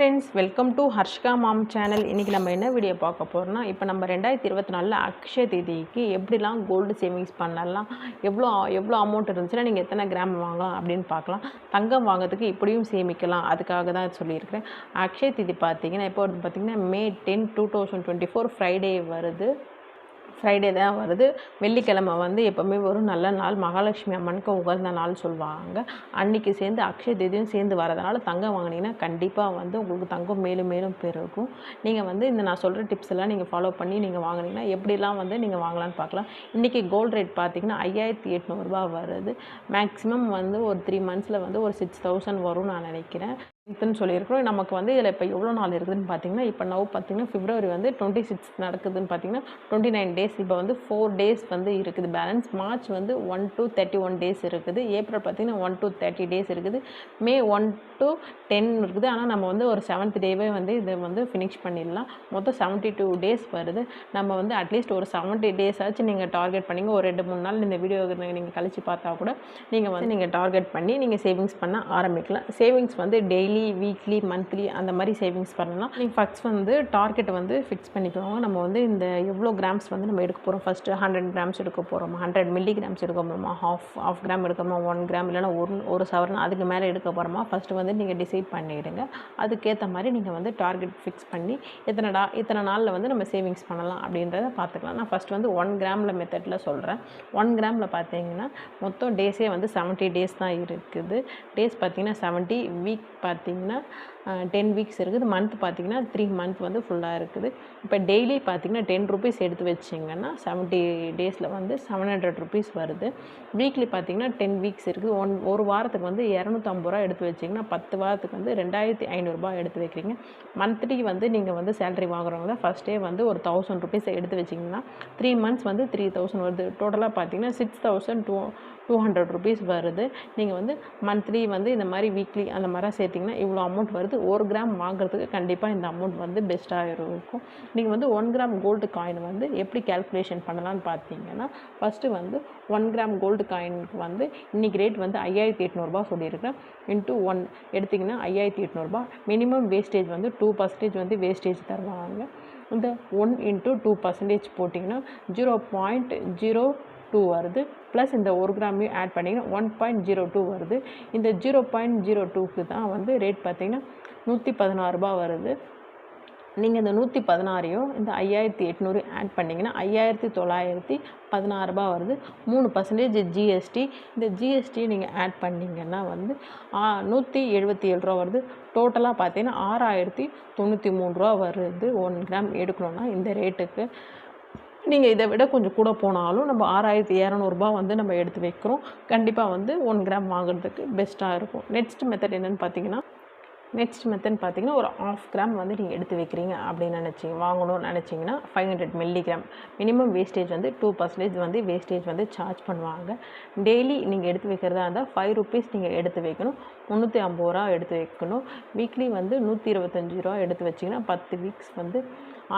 Friends, welcome to Harshika mom channel. இன்றைக்கி நம்ம என்ன வீடியோ பார்க்க போகிறோம்னா, இப்போ நம்ம 2024 அக்ஷய திதிக்கு எப்படிலாம் கோல்டு சேவிங்ஸ் பண்ணலாம், எவ்வளோ அமௌண்ட் இருந்துச்சுன்னா நீங்கள் எத்தனை கிராம் வாங்கலாம் அப்படின்னு பார்க்கலாம். தங்கம் வாங்கிறதுக்கு இப்படியும் சேமிக்கலாம், அதுக்காக தான் சொல்லியிருக்கிறேன். அக்ஷய திதி பார்த்தீங்கன்னா இப்போ பார்த்தீங்கன்னா May 10, 2024 ஃப்ரைடே வருது. ஃப்ரைடே தான் வருது. வெள்ளிக்கிழமை வந்து எப்போவுமே ஒரு நல்ல நாள், மகாலட்சுமி அம்மனுக்கு உகந்த நாள் சொல்லுவாங்க. அன்றைக்கி சேர்ந்து அக்ஷய திதியும் சேர்ந்து வரதுனால தங்கம் வாங்கினீங்கன்னா கண்டிப்பாக வந்து உங்களுக்கு தங்கம் மேலும் மேலும் பெருகும். நீங்கள் வந்து இந்த நான் சொல்கிற டிப்ஸ் எல்லாம் நீங்கள் ஃபாலோ பண்ணி நீங்கள் வாங்கினீங்கன்னா எப்படிலாம் வந்து நீங்கள் வாங்கலான்னு பார்க்கலாம். இன்றைக்கி கோல்டு ரேட் பார்த்திங்கன்னா 5800 வருது. மேக்ஸிமம் வந்து ஒரு 3 மந்த்ஸில் வந்து ஒரு 6000 வரும்னு நான் நினைக்கிறேன். இதுன்னு சொல்லியிருக்கிறோம். நமக்கு வந்து இதில் இப்போ எவ்வளோ நாள் இருக்குதுன்னு பார்த்தீங்கன்னா, இப்போ பார்த்தீங்கன்னா February வந்து 26 நடக்குதுன்னு பார்த்தீங்கன்னா 29 டேஸ். இப்போ வந்து 4 டேஸ் வந்து இருக்குது பேலன்ஸ். மார்ச் வந்து 1 to 31 டேஸ் இருக்குது. ஏப்ரல் பார்த்தீங்கன்னா 1 to 30 டேஸ் இருக்குது. மே 1 to 10 இருக்குது. ஆனால் நம்ம வந்து ஒரு 7th டேவே வந்து இதை வந்து ஃபினிஷ் பண்ணிடலாம். மொத்தம் 72 டேஸ் வருது. நம்ம வந்து அட்லீஸ்ட் ஒரு 70 டேஸ் ஆச்சு நீங்கள் டார்கெட் பண்ணிங்க. ஒரு 2-3 நாள் இந்த வீடியோ நீங்கள் கழித்து பார்த்தா கூட நீங்கள் டார்கெட் பண்ணி நீங்கள் சேவிங்ஸ் பண்ண ஆரம்பிக்கலாம். சேவிங்ஸ் வந்து டெய்லி, வீக்லி, மந்த்லி அந்த மாதிரி சேவிங்ஸ் பண்ணலாம். நீங்கள் ஃபஸ்ட் வந்து டார்கெட்டை வந்து ஃபிக்ஸ் பண்ணிக்கோங்க. நம்ம வந்து இந்த எவ்வளோ கிராம்ஸ் வந்து நம்ம எடுக்க போகிறோம். ஃபஸ்ட்டு 100 கிராம்ஸ் எடுக்க போகிறோமா, 100 மில்லிகிராம்ஸ் எடுக்க போகிறோமா, ஹாஃப் கிராம் எடுக்கணுமா, 1 கிராம் இல்லைனா ஒரு சவரன் அதுக்கு மேலே எடுக்க போகிறோமா, ஃபஸ்ட்டு வந்து நீங்கள் டிசைட் பண்ணிவிடுங்க. அதுக்கேற்ற மாதிரி நீங்கள் வந்து டார்கெட் ஃபிக்ஸ் பண்ணி இத்தனை நாளில் வந்து நம்ம சேவிங்ஸ் பண்ணலாம் அப்படின்றத பார்த்துக்கலாம். நான் ஃபஸ்ட்டு வந்து 1 கிராமில் மெத்தடில் சொல்கிறேன். 1 கிராமில் பார்த்தீங்கன்னா மொத்தம் டேஸே வந்து 70 டேஸ் தான் இருக்குது. டேஸ் பார்த்திங்கன்னா 70, வீக் பார்த்திங்கன்னா 10 வீக்ஸ் இருக்குது. மந்த் பார்த்திங்கன்னா 3 மந்த் வந்து ஃபுல்லாக இருக்குது. இப்போ டெய்லி பார்த்திங்கன்னா 10 ருபீஸ் எடுத்து வச்சிங்கன்னா 70 டேஸில் வந்து 700 ருபீஸ் வருது. வீக்லி பார்த்திங்கன்னா 10 வீக்ஸ் இருக்குது. ஒரு வாரத்துக்கு வந்து 250 ரூபா எடுத்து வச்சிங்கன்னா 10 வாரத்துக்கு வந்து 2500 எடுத்து வைக்கிறீங்க. மந்த்லி வந்து நீங்கள் வந்து சேலரி வாங்குறவங்க தான் ஃபஸ்ட்டே வந்து ஒரு 1000 ருபீஸ் எடுத்து வச்சிங்கன்னா 3 மந்த்ஸ் வந்து 3000 வருது. டோட்டலாக பார்த்திங்கன்னா 6200 ருபீஸ் வருது. நீங்கள் வந்து மந்த்லி வந்து இந்த மாதிரி வீக்லி அந்த மாதிரி சேர்த்திங்கன்னா இவ்வளோ அமௌண்ட் வருது. 1 கிராம் வாங்குறதுக்கு கண்டிப்பாக இந்த அமௌண்ட் வந்து பெஸ்ட்டாக இருக்கும். நீங்கள் வந்து 1 கிராம் கோல்டு காயின் வந்து எப்படி கேல்குலேஷன் பண்ணலான்னு பார்த்தீங்கன்னா, ஃபஸ்ட்டு வந்து 1 கிராம் கோல்டு காயினுக்கு வந்து இன்றைக்கி ரேட் வந்து 5800 சொல்லியிருக்கேன். இன்ட்டு 1 எடுத்திங்கன்னா 5800. மினிமம் வேஸ்டேஜ் வந்து 2% வந்து வேஸ்டேஜ் தருவாங்க. இந்த 1 × 2% போட்டிங்கன்னா 0.02 வருது. ப்ளஸ் இந்த 1 கிராமையும் ஆட் பண்ணிங்கன்னா 1.02 வருது. இந்த 0.02க்கு தான் வந்து ரேட் பார்த்திங்கன்னா 116 வருது. நீங்கள் இந்த 116ஐயும் இந்த 5800 ஆட் பண்ணிங்கன்னா 5916 வருது. 3% ஜிஎஸ்டி. இந்த ஜிஎஸ்டி நீங்கள் ஆட் பண்ணிங்கன்னா வந்து 177 வருது. டோட்டலாக பார்த்தீங்கன்னா 6093 வருது. 1 கிராம் எடுக்கணுன்னா இந்த ரேட்டுக்கு. நீங்கள் இதை விட கொஞ்சம் கூட போனாலும் நம்ம 6200 வந்து நம்ம எடுத்து வைக்கிறோம். கண்டிப்பாக வந்து 1 கிராம் வாங்குறதுக்கு பெஸ்ட்டாக இருக்கும். நெக்ஸ்ட் மெத்தட் என்னென்னு பார்த்தீங்கன்னா ஒரு 1/2 கிராம் வந்து நீங்கள் எடுத்து வைக்கிறீங்க அப்படின்னு வாங்கணும்னு நினச்சிங்கன்னா 500 மில்லிகிராம். மினிமம் வேஸ்டேஜ் வந்து 2% வந்து வேஸ்டேஜ் வந்து சார்ஜ் பண்ணுவாங்க. டெய்லி நீங்கள் எடுத்து வைக்கிறதா இருந்தால் 5 ருபீஸ் நீங்கள் எடுத்து வைக்கணும். 350 எடுத்து வைக்கணும். வீக்லி வந்து 125 எடுத்து வச்சிங்கன்னா 10 வீக்ஸ் வந்து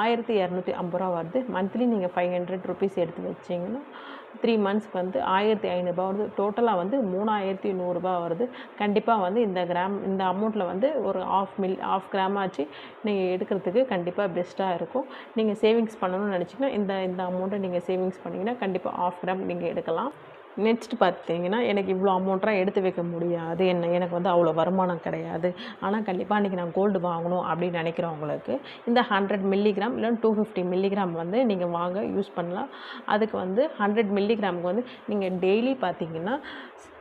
1250 வருது. மந்த்லி நீங்கள் 500 ருபீஸ் எடுத்து வச்சிங்கன்னா 3 மந்த்ஸ்க்கு வந்து 1500 வருது. டோட்டலாக வந்து 3100 வருது. கண்டிப்பாக வந்து இந்த அமௌண்ட்டில் வந்து ஒரு 1/2 கிராம் ஆச்சு நீங்கள் எடுக்கிறதுக்கு கண்டிப்பாக பெஸ்ட்டாக இருக்கும். நீங்கள் சேவிங்ஸ் பண்ணணும்னு நினச்சிங்கன்னா இந்த அமௌண்ட்டை நீங்கள் சேவிங்ஸ் பண்ணிங்கன்னா கண்டிப்பாக 1/2 கிராம் நீங்கள் எடுக்கலாம். நெக்ஸ்ட் பார்த்தீங்கன்னா எனக்கு இவ்வளோ அமௌண்ட்லாம் எடுத்து வைக்க முடியாது, எனக்கு வந்து அவ்வளோ வருமானம் கிடையாது, ஆனால் கண்டிப்பாக அன்றைக்கி நான் கோல்டு வாங்கணும் அப்படின்னு நினைக்கிறவங்களுக்கு இந்த 100 மில்லிகிராம் இல்லை 250 மில்லிகிராம் வந்து நீங்கள் யூஸ் பண்ணலாம். அதுக்கு வந்து 100 மில்லிகிராமுக்கு வந்து நீங்கள் டெய்லி பார்த்தீங்கன்னா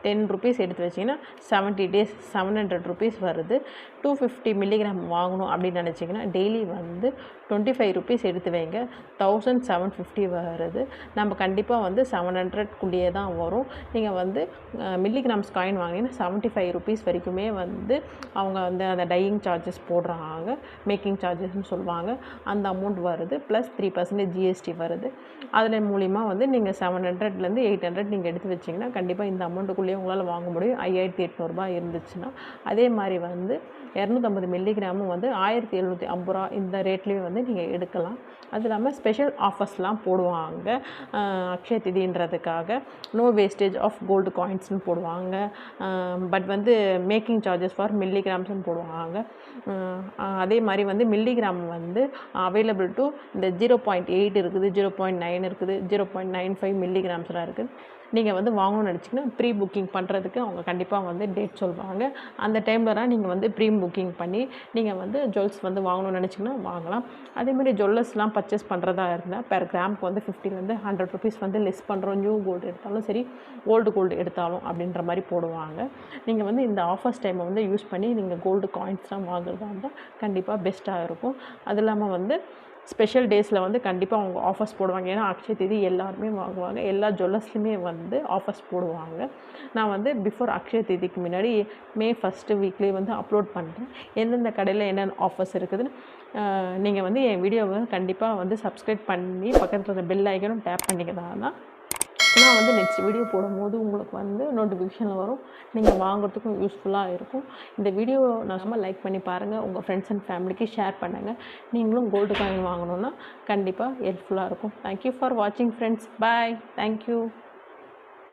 10 ருபீஸ் எடுத்து வச்சிங்கன்னா 70 டேஸ் 700 ருபீஸ் வருது. 250 மில்லிகிராம் வாங்கணும் அப்படின்னு நினச்சிங்கன்னா டெய்லி வந்து 25 ருபீஸ் எடுத்து வைங்க. 1750 வருது. நம்ம கண்டிப்பாக வந்து 700க்குள்ளேயே தான் வரும். நீங்கள் வந்து மில்லிகிராம்ஸ் காயின் வாங்கினீங்கன்னா 75 ருபீஸ் வரைக்குமே வந்து அவங்க வந்து அந்த டையிங் சார்ஜஸ் போடுறாங்க, மேக்கிங் சார்ஜஸ்ன்னு சொல்லுவாங்க. அந்த அமௌண்ட் வருது. ப்ளஸ் 3% ஜிஎஸ்டி வருது. அதில் மூலிமா வந்து நீங்கள் 700லேருந்து 800 நீங்கள் எடுத்து வச்சிங்கன்னா கண்டிப்பாக இந்த அமௌண்ட்டுக்குள்ளேயே உங்களால் வாங்க முடியும். 5800 இருந்துச்சுன்னா. அதே மாதிரி வந்து 250 மில்லிகிராமும் வந்து 1750 இந்த ரேட்லேயும் வந்து நீங்கள் எடுக்கலாம். அது இல்லாமல் ஸ்பெஷல் ஆஃபர்ஸ்லாம் போடுவாங்க அக்ஷய திதின்றதுக்காக. நோ வேஸ்டேஜ் ஆஃப் கோல்டு காயின்ஸ்னு போடுவாங்க. பட் வந்து மேக்கிங் சார்ஜஸ் ஃபார் மில்லிகிராம்ஸ்னு போடுவாங்க. அதே மாதிரி வந்து மில்லிகிராம் வந்து அவைலபிள் டு இந்த 0.8 இருக்குது, 0.9 இருக்குது, 0.95 மில்லிகிராம்ஸ்லாம் இருக்குது. நீங்கள் வந்து வாங்கணும்னு நினச்சிங்கன்னா ப்ரீ புக்கிங் பண்ணுறதுக்கு அவங்க கண்டிப்பாக வந்து டேட் சொல்லுவாங்க. அந்த டைம்லலாம் நீங்கள் வந்து ப்ரீ புக்கிங் பண்ணி நீங்கள் வந்து ஜுவல்ஸ் வந்து வாங்கணும்னு நினச்சிங்கன்னா வாங்கலாம். அதேமாதிரி ஜுவல்லர்ஸ்லாம் பர்ச்சேஸ் பண்ணுறதா இருந்தால் பெர் கிராமுக்கு வந்து 50 100 ருபீஸ் வந்து லெஸ் பண்ணுறோம். நியூ கோல்டு எடுத்தாலும் சரி, ஓல்டு கோல்டு எடுத்தாலும் அப்படின்ற மாதிரி போடுவாங்க. நீங்கள் வந்து இந்த ஆஃபர்ஸ் டைமை வந்து யூஸ் பண்ணி நீங்கள் கோல்டு காயின்ஸ்லாம் வாங்குறதா இருந்தால் கண்டிப்பாக பெஸ்ட்டாக இருக்கும். அது இல்லாமல் வந்து ஸ்பெஷல் டேஸில் வந்து கண்டிப்பாக அவங்க ஆஃபர்ஸ் போடுவாங்க. ஏன்னா அக்ஷய தீதி எல்லாருமே வாங்குவாங்க. எல்லா ஜுவல்லர்ஸ்லையுமே வந்து ஆஃபர்ஸ் போடுவாங்க. நான் வந்து பிஃபோர் அக்ஷய தீதிக்கு முன்னாடி மே 1 வீக்லேயே வந்து அப்லோட் பண்ணுறேன். எந்தெந்த கடையில் என்னென்ன ஆஃபர்ஸ் இருக்குதுன்னு. நீங்கள் வந்து என் வீடியோவை கண்டிப்பாக வந்து சப்ஸ்கிரைப் பண்ணி பக்கத்தில் இருக்கிற பெல் ஐக்கனும் டேப் பண்ணிக்கிறதா நான் வந்து நெக்ஸ்ட் வீடியோ போடும்போது உங்களுக்கு வந்து நோட்டிஃபிகேஷன் வரும். நீங்கள் வாங்குறதுக்கும் யூஸ்ஃபுல்லாக இருக்கும். இந்த வீடியோ நான் சும்மா லைக் பண்ணி பாருங்கள். உங்கள் ஃப்ரெண்ட்ஸ் அண்ட் ஃபேமிலிக்கு ஷேர் பண்ணுங்கள். நீங்களும் கோல்டு காயின் வாங்கணுன்னா கண்டிப்பாக ஹெல்ப்ஃபுல்லாக இருக்கும். தேங்க்யூ ஃபார் வாட்சிங் ஃப்ரெண்ட்ஸ். பாய். தேங்க்யூ.